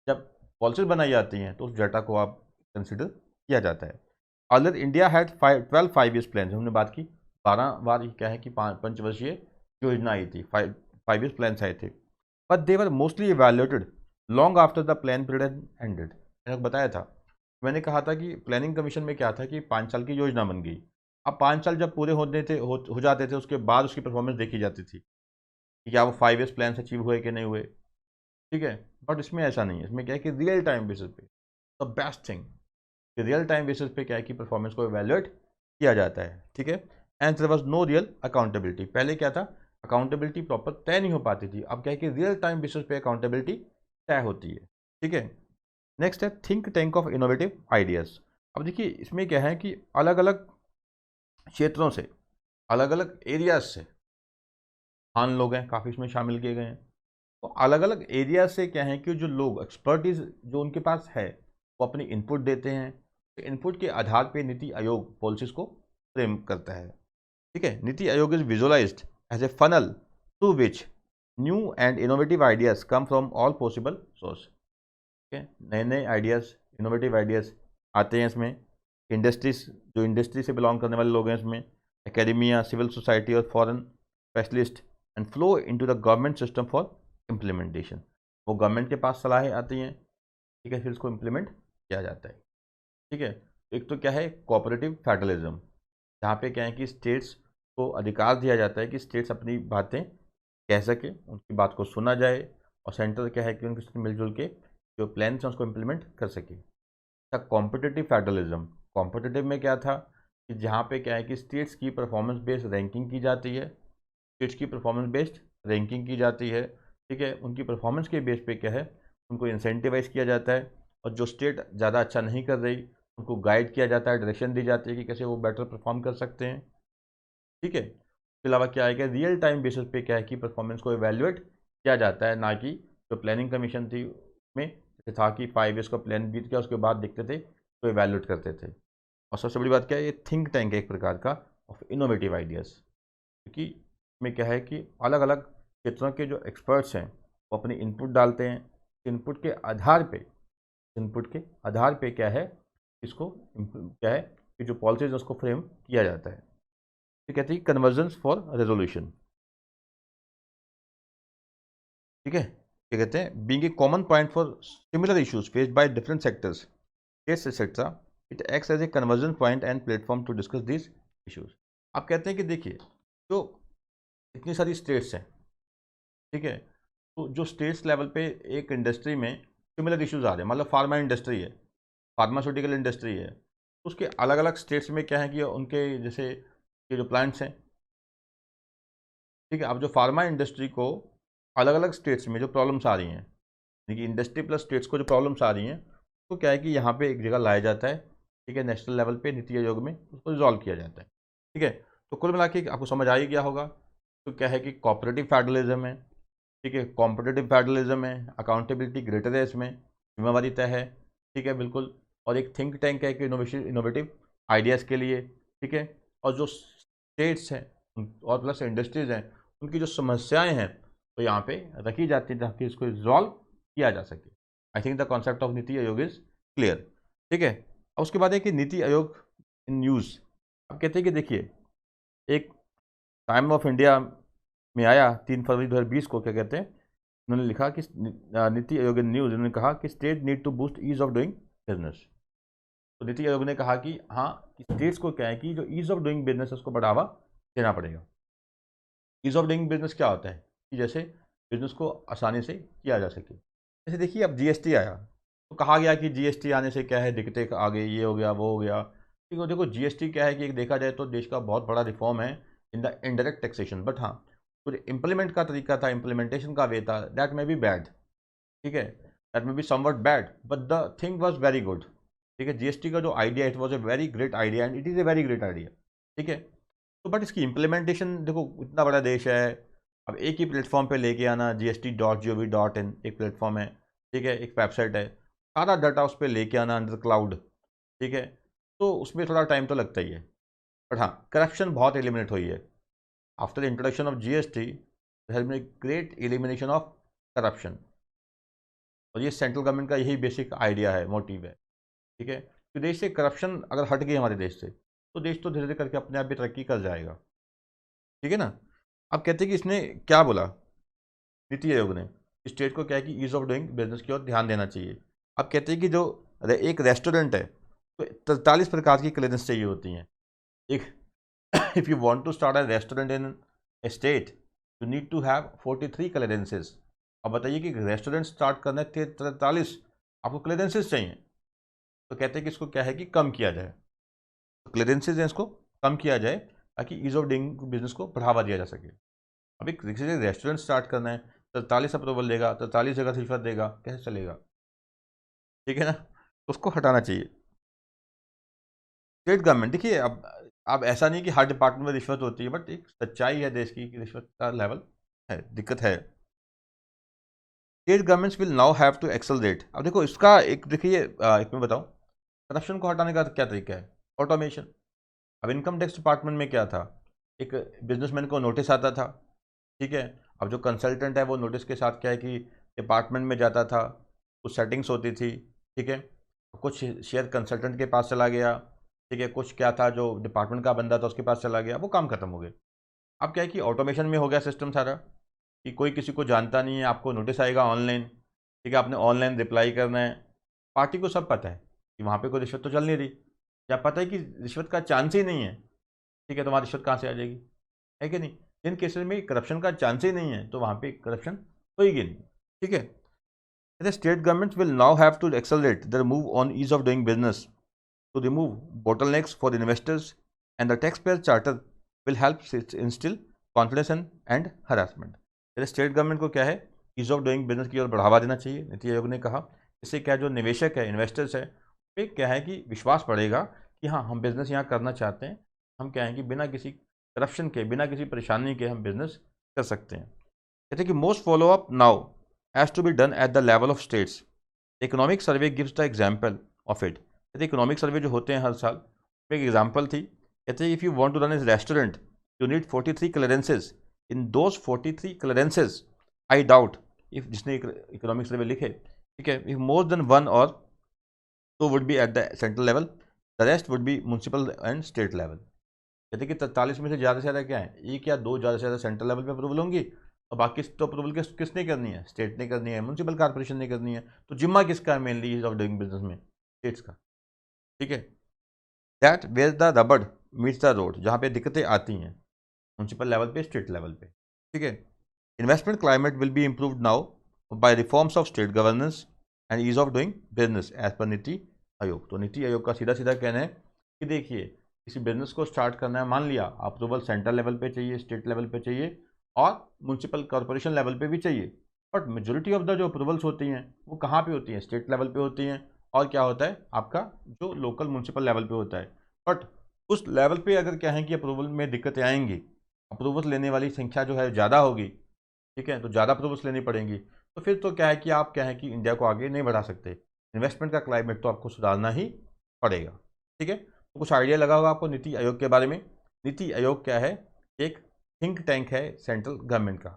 Speaker 2: जब पॉलिसीज बनाई जाती हैं तो उस डाटा को आप कंसिडर किया जाता है। Earlier India had 12 5 years plan, हमने बात की 12 बार क्या है कि पंचवर्षीय योजना आई थी, 5 ईयर्स प्लान आए थे, but they were mostly evaluated long after the plan period ended. मैंने बताया था, मैंने कहा था कि प्लानिंग कमीशन में क्या था कि 5 साल की योजना बन गई, अब 5 साल जब पूरे होते थे हो जाते थे उसके बाद उसकी परफॉर्मेंस देखी जाती थी कि क्या वो 5 ईयर्स प्लान अचीव हुए कि नहीं हुए, ठीक है। बट इसमें ऐसा नहीं है, इसमें क्या है कि रियल टाइम बेसिस पे द बेस्ट थिंग कि रियल टाइम बेसिस पे क्या है कि परफॉर्मेंस को इवैल्यूएट किया जाता है, ठीक है। And there was no real accountability, पहले क्या था अकाउंटेबिलिटी प्रॉपर तय नहीं हो पाती थी, अब क्या है कि रियल टाइम बेसिस पे अकाउंटेबिलिटी तय होती है, ठीक है। नेक्स्ट है think tank of innovative ideas. अब देखिए इसमें क्या है कि अलग अलग क्षेत्रों से, अलग अलग एरियाज से, खान लोग हैं काफ़ी इसमें शामिल किए गए हैं। तो अलग अलग एरिया से क्या है कि जो लोग एक्सपर्टीज जो उनके पास है वो अपनी इनपुट देते हैं। तो इनपुट के आधार पे नीति आयोग पॉलिसीज को फ्रेम करता है। ठीक है, NITI Aayog is visualised as a funnel through which new and innovative ideas come from all possible source. ठीक है, नए नए आइडियाज़, इनोवेटिव आइडियाज़ आते हैं इसमें। इंडस्ट्रीज, जो इंडस्ट्री से बिलोंग करने वाले लोग हैं इसमें, एकेडमिया, सिविल सोसाइटी और foreign specialist, and flow into the government system for implementation. वो गवर्नमेंट के पास सलाहें आती हैं, ठीक है, फिर इसको इम्प्लीमेंट किया जाता है। ठीक है, एक तो क्या है कोऑपरेटिव फेडरलिज्म, जहाँ पे क्या है कि स्टेट्स को अधिकार दिया जाता है कि स्टेट्स अपनी बातें कह सके, उनकी बात को सुना जाए, और सेंटर क्या है कि उनके साथ मिलजुल के जो प्लान्स हैं उसको इम्प्लीमेंट कर सके। कॉम्पिटिटिव फेडरलिज्म, कॉम्पिटिटिव में क्या था कि जहाँ पे क्या है कि स्टेट्स की परफॉर्मेंस बेस्ड रैंकिंग की जाती है, स्टेट्स की परफॉर्मेंस बेस्ड रैंकिंग की जाती है। ठीक है, उनकी परफॉर्मेंस के बेस पे क्या है उनको इंसेंटिवाइज किया जाता है, और जो स्टेट ज़्यादा अच्छा नहीं कर रही उनको गाइड किया जाता है, डायरेक्शन दी जाती है कि कैसे वो बेटर परफॉर्म कर सकते हैं। ठीक है, इसके अलावा क्या है कि रियल टाइम बेसिस पे क्या है कि परफॉर्मेंस को इवेल्युएट किया जाता है, ना कि जो प्लानिंग कमीशन थी में जैसे था कि 5 ईयर्स का प्लान बीत गया उसके बाद देखते थे तो इवेल्युएट करते थे। और सबसे बड़ी बात क्या है, ये थिंक टैंक है एक प्रकार का ऑफ इनोवेटिव आइडियाज़, क्योंकि इसमें क्या है कि अलग अलग क्षेत्रों के जो एक्सपर्ट्स हैं वो अपनी इनपुट डालते हैं। इनपुट के आधार पे, इनपुट के आधार पे क्या है इसको क्या है कि जो पॉलिसीज उसको फ्रेम किया जाता है। तो कहते हैं कन्वर्जेंस फॉर रेजोल्यूशन। ठीक है, क्या कहते हैं being a common point for similar issues faced by different sectors, states etcetera, it acts as a conversion point and platform to discuss this issues. आप कहते हैं कि देखिए जो इतनी सारी स्टेट्स हैं, ठीक है, तो जो स्टेट्स लेवल पे एक इंडस्ट्री में सिमिलर इश्यूज आ रहे हैं, मतलब फार्मा इंडस्ट्री है, फार्मास्यूटिकल इंडस्ट्री है, तो उसके अलग अलग स्टेट्स में क्या है कि उनके जैसे ये जो प्लांट्स हैं, ठीक है, अब जो फार्मा इंडस्ट्री को अलग अलग स्टेट्स में जो प्रॉब्लम्स आ रही हैं, देखिए इंडस्ट्री प्लस स्टेट्स को जो प्रॉब्लम्स आ रही हैं तो क्या है कि यहाँ पे एक जगह लाया जाता है, ठीक है, नेशनल लेवल पे नीति आयोग में उसको रिजॉल्व किया जाता है। ठीक है, तो कुल मिला के आपको समझ आ ही गया होगा। तो क्या है कि कोऑपरेटिव फेडरलिज्म है, ठीक है, कॉम्पिटिटिव फेडरलिज्म है, अकाउंटेबिलिटी ग्रेटर है, इसमें जिम्मेवारी तय है। ठीक है, बिल्कुल, और एक थिंक टैंक है कि इनोवेटिव आइडियाज़ के लिए। ठीक है, और जो स्टेट्स हैं और प्लस इंडस्ट्रीज़ हैं उनकी जो समस्याएं हैं तो यहाँ पे रखी जाती है ताकि इसको रिजॉल्व किया जा सके। I think the concept of NITI Aayog is clear. ठीक है, अब उसके बाद है कि नीति आयोग इन न्यूज़। अब कहते हैं कि देखिए एक टाइम ऑफ इंडिया में आया 3 फरवरी 2020 को, क्या कहते हैं उन्होंने लिखा कि नीति आयोग इन न्यूज़, उन्होंने कहा कि state need to boost ease of doing business. तो नीति आयोग ने कहा कि हाँ कि स्टेट्स को क्या है कि जो ईज ऑफ डूइंग बिजनेस उसको बढ़ावा देना पड़ेगा। ईज ऑफ डूइंग बिजनेस क्या होता है कि जैसे बिजनेस को आसानी से किया जा सके। जैसे देखिए अब जीएसटी आया तो कहा गया कि जीएसटी आने से क्या है दिक्कतें आ गई, ये हो गया वो हो गया। ठीक है, देखो जीएसटी क्या है कि एक देखा जाए तो देश का बहुत बड़ा रिफॉर्म है in the indirect taxation, but हाँ तो जो इम्प्लीमेंट का तरीका था, इम्प्लीमेंटेशन का वे था, दैट मे बी बैड। ठीक है, that may be somewhat bad but the thing was very good. ठीक है, जीएसटी का जो idea it was a very great idea and it is a very great idea. ठीक है, तो बट इसकी इम्प्लीमेंटेशन देखो इतना बड़ा देश है, अब एक ही प्लेटफॉर्म पे लेके आना, GST.gov.in एक प्लेटफॉर्म है, ठीक है, एक वेबसाइट है, सारा डाटा उस पर लेके आना अंडर क्लाउड। ठीक है, तो उसमें थोड़ा टाइम तो लगता ही है, बट हाँ करप्शन बहुत एलिमिनेट हुई है after the introduction of GST। There has been a great elimination of corruption, और ये सेंट्रल गवर्नमेंट का यही बेसिक आइडिया है, मोटिव है। ठीक है, तो देश से करप्शन अगर हट गई हमारे देश से तो देश तो धीरे धीरे करके अपने आप भी तरक्की कर जाएगा। ठीक है ना। अब कहते हैं कि इसने क्या बोला नीति आयोग ने, स्टेट को क्या है कि ईज ऑफ डूइंग बिजनेस की ओर ध्यान देना चाहिए। अब कहते हैं कि जो एक रेस्टोरेंट है तो 43 प्रकार की क्लियरेंस चाहिए होती हैं। एक if you want to start a restaurant in a state you need to have 43 clearances. अब बताइए कि रेस्टोरेंट स्टार्ट करने 43 आपको क्लियरेंसेस चाहिए, तो कहते हैं कि इसको क्या है कि कम किया जाए, तो क्लियरेंसेज हैं इसको कम किया जाए ताकि ईज ऑफ डूइंग बिजनेस को बढ़ावा दिया जा सके। अभी किसी से रेस्टोरेंट स्टार्ट करना है 43 अप्रूवल देगा, 43 जगह रिश्वत देगा, कैसे चलेगा। ठीक है ना, तो उसको हटाना चाहिए। स्टेट गवर्नमेंट देखिए अब अब ऐसा नहीं कि हर डिपार्टमेंट में रिश्वत होती है, बट एक सच्चाई है देश की कि रिश्वत का लेवल है, दिक्कत है। State governments will now have to accelerate. अब देखो इसका एक देखिए एक मैं बताऊं, करप्शन को हटाने का क्या तरीका है? ऑटोमेशन। अब इनकम टैक्स डिपार्टमेंट में क्या था, एक बिजनेसमैन को नोटिस आता था, ठीक है। अब जो कंसल्टेंट है वो नोटिस के साथ क्या है कि डिपार्टमेंट में जाता था, कुछ सेटिंग्स होती थी, ठीक है। कुछ शेयर कंसल्टेंट के पास चला गया, ठीक है, कुछ क्या था जो डिपार्टमेंट का बंदा था उसके पास चला गया, वो काम खत्म हो गया। अब क्या है कि ऑटोमेशन में हो गया सिस्टम सारा, कि कोई किसी को जानता नहीं है, आपको नोटिस आएगा ऑनलाइन, ठीक है, आपने ऑनलाइन रिप्लाई करना है। पार्टी को सब पता है कि वहाँ पे कोई रिश्वत तो चल नहीं रही, या पता है कि रिश्वत का चांस ही नहीं है, ठीक है, तो वहाँ रिश्वत कहाँ से आ जाएगी, है कि नहीं। जिन केसेस में करप्शन का चांस ही नहीं है तो वहाँ पे करप्शन होगी नहीं, ठीक है। The state governments will now have to accelerate their move on ease of doing business to remove bottlenecks for investors, and the taxpayer charter will help instill confidence and harassment. जैसे state government को क्या है, ease of doing business की ओर बढ़ावा देना चाहिए, नीति आयोग ने कहा। इससे क्या जो निवेशक है, इन्वेस्टर्स है, पे क्या है कि विश्वास बढ़ेगा कि हाँ हम बिजनेस यहाँ करना चाहते हैं, हम क्या है कि बिना किसी करप्शन के, बिना किसी परेशानी के हम बिजनेस कर सकते हैं। कहते हैं कि most follow up now has to be done at the level of states. Economic survey gives the example of it. कहते इकोनॉमिक सर्वे जो होते हैं हर साल, एक एग्जाम्पल थी। कहते हैं if you want to run as restaurant you need 43 clearances. In those 43 clearances I doubt if, जिसने इकोनॉमिक सर्वे लिखे, ठीक है, if more than one or two would be at the central level, the rest would be municipal and state level. कहते कि 43 में से ज़्यादा क्या है, एक या दो ज़्यादा से ज़्यादा सेंट्रल लेवल पे अप्रूवल होंगी, और बाकी तो अप्रूवल किसने करनी है, स्टेट ने करनी है, म्यूनसिपल कॉर्पोरेशन ने करनी है। तो जिम्मा किसका है mainly ease of doing business में, स्टेट्स का, ठीक है। That where the rubber meets the road, जहाँ पे दिक्कतें आती हैं, म्यूनसिपल लेवल पे, स्टेट लेवल पे, ठीक है। Investment climate will be improved now by reforms of state governance and ease of doing business as per NITI आयोग। तो नीति आयोग का सीधा सीधा कहना है कि देखिए किसी बिजनेस को स्टार्ट करना है, मान लिया अप्रूवल सेंट्रल लेवल पे चाहिए, स्टेट लेवल पे चाहिए और म्यूनसिपल कॉर्पोरेशन लेवल पे भी चाहिए, बट मेजोरिटी ऑफ द जो अप्रूवल्स होती हैं वो कहाँ पे होती हैं, स्टेट लेवल पे होती हैं, और क्या होता है आपका जो लोकल म्यूनसिपल लेवल पे होता है। बट उस लेवल पे अगर क्या है कि अप्रूवल में दिक्कतें आएंगी, अप्रूवल्स लेने वाली संख्या जो है ज़्यादा होगी, ठीक है, तो ज़्यादा अप्रूवल्स लेनी पड़ेंगी, तो फिर तो क्या है कि आप क्या है कि इंडिया को आगे नहीं बढ़ा सकते। इन्वेस्टमेंट का क्लाइमेट तो आपको सुधारना ही पड़ेगा, ठीक है। तो कुछ आइडिया लगा होगा आपको नीति आयोग के बारे में। नीति आयोग क्या है, एक थिंक टैंक है सेंट्रल गवर्नमेंट का,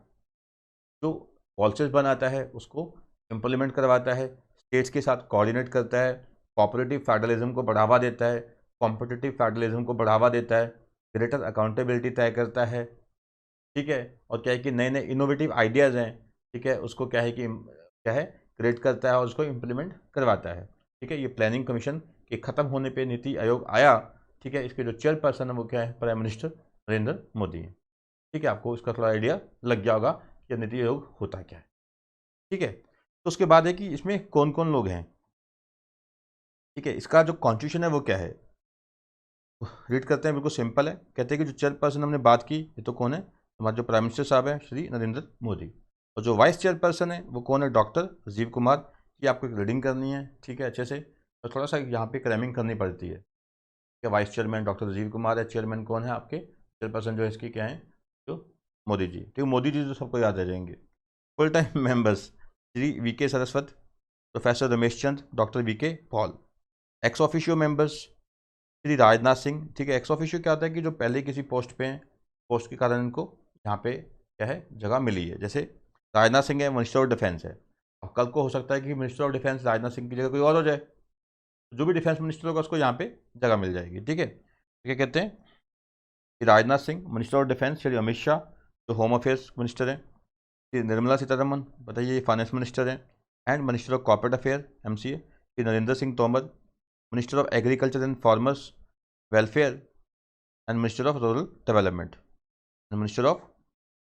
Speaker 2: जो पॉलिसीज बनाता है उसको इम्प्लीमेंट करवाता है, स्टेट्स के साथ कोऑर्डिनेट करता है, कोऑपरेटिव फेडरलिज्म को बढ़ावा देता है, कॉम्पिटिटिव फेडरलिज्म को बढ़ावा देता है, ग्रेटर अकाउंटेबिलिटी तय करता है, ठीक है। और क्या है कि नए नए इनोवेटिव आइडियाज़ हैं, ठीक है, उसको क्या है कि क्या है क्रिएट करता है और उसको इम्प्लीमेंट करवाता है, ठीक है। ये प्लानिंग कमीशन के ख़त्म होने पे नीति आयोग आया, ठीक है। इसके जो चेयरपर्सन है वो क्या है, प्राइम मिनिस्टर नरेंद्र मोदी है, ठीक है। आपको इसका थोड़ा आइडिया लग गया होगा कि नीति आयोग होता क्या है, ठीक है। तो उसके बाद है कि इसमें कौन कौन लोग हैं, ठीक है। इसका जो कॉन्स्टिट्यूशन है वो क्या है, रीड करते हैं, बिल्कुल सिंपल है। कहते हैं कि जो चेयरपर्सन हमने बात की, ये तो कौन है, हमारे जो प्राइम मिनिस्टर साहब हैं श्री नरेंद्र मोदी, और जो वाइस चेयरपर्सन है वो कौन है, डॉक्टर राजीव कुमार। ये आपको एक रीडिंग करनी है, ठीक है, अच्छे से, और थोड़ा सा यहाँ पे क्रैमिंग करनी पड़ती है, ठीक है। Vice chairman doctor Rajiv Kumar है, चेयरमैन कौन है आपके, चेयरपर्सन जो है इसकी क्या है, जो मोदी जी, ठीक है। मोदी जी तो सबको याद आ जाएंगे। Full time members Shri V K Saraswat, professor Ramesh Chand, doctor V K Paul. Ex officio members Shri Rajnath Singh, ठीक है। एक्स ऑफिशियो क्या होता है कि जो पहले किसी पोस्ट पे हैं, पोस्ट के कारण इनको यहाँ पे क्या है जगह मिली है। जैसे राजनाथ सिंह है, मिनिस्टर ऑफ डिफेंस है, और कल को हो सकता है कि minister of defence Rajnath Singh की जगह कोई और हो जाए, जो भी डिफेंस मिनिस्टर होगा उसको यहाँ पे जगह मिल जाएगी, ठीक है। क्या कहते हैं कि Rajnath Singh minister of defence, Shri Amit Shah जो होम अफेयर्स मिनिस्टर हैं, श्री निर्मला सीतारमन बताइए फाइनेंस मिनिस्टर हैं, and minister of corporate affair MCA Shri Narendra Singh Tomar, minister of agriculture and farmers welfare and minister of rural development, minister of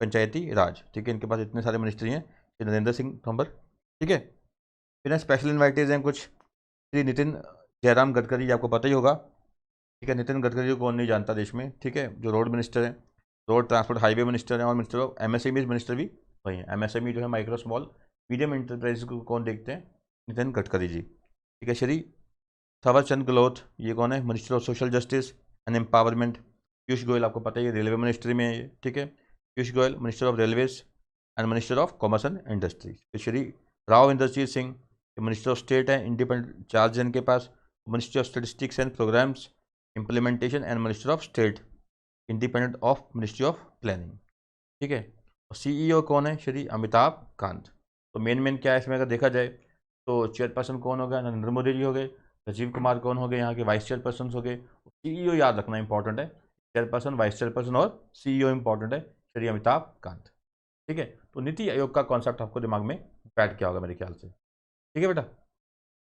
Speaker 2: Panchayati Raj, ठीक है। इनके पास इतने सारे मिनिस्ट्री हैं, श्री नरेंद्र सिंह तोमर, ठीक है। फिर स्पेशल इन्वाइटेज हैं कुछ, श्री नितिन जयराम गडकरी, आपको पता ही होगा, ठीक है। नितिन गडकरी को कौन नहीं जानता देश में, ठीक है, जो रोड मिनिस्टर हैं, रोड ट्रांसपोर्ट हाईवे मिनिस्टर हैं, और मिनिस्टर ऑफ MSME मिनिस्टर भी वही हैं। MSME जो है माइक्रो स्मॉल मीडियम इंटरप्राइज को कौन देखते हैं, नितिन गडकरी जी, ठीक है। श्री थावर चंद गहलोत, ये कौन है, minister of social justice and empowerment, Piyush Goyal आपको पता ही है रेलवे मिनिस्ट्री में है ये, ठीक है। Piyush Goyal minister of railways and minister of commerce and industry. फिर Shri Rao Inderjit Singh minister of state है, इंडिपेंडेंट चार्ज है इनके पास। Ministry of statistics and programmes implementation and minister of state independent of ministry of planning, ठीक है। और सीईओ कौन है? श्री अमिताभ कांत। तो मेन क्या है इसमें अगर देखा जाए तो चेयरपर्सन कौन हो गया? नरेंद्र मोदी जी हो गए। राजीव कुमार कौन हो गए? यहाँ के वाइस चेयरपर्सन हो गए। सीईओ याद रखना इंपॉर्टेंट है, चेयरपर्सन, वाइस चेयरपर्सन और सीईओ इंपॉर्टेंट है, श्री अमिताभ कांत, ठीक है। तो नीति आयोग का कॉन्सेप्ट आपको दिमाग में बैठ गया होगा मेरे ख्याल से, ठीक है बेटा।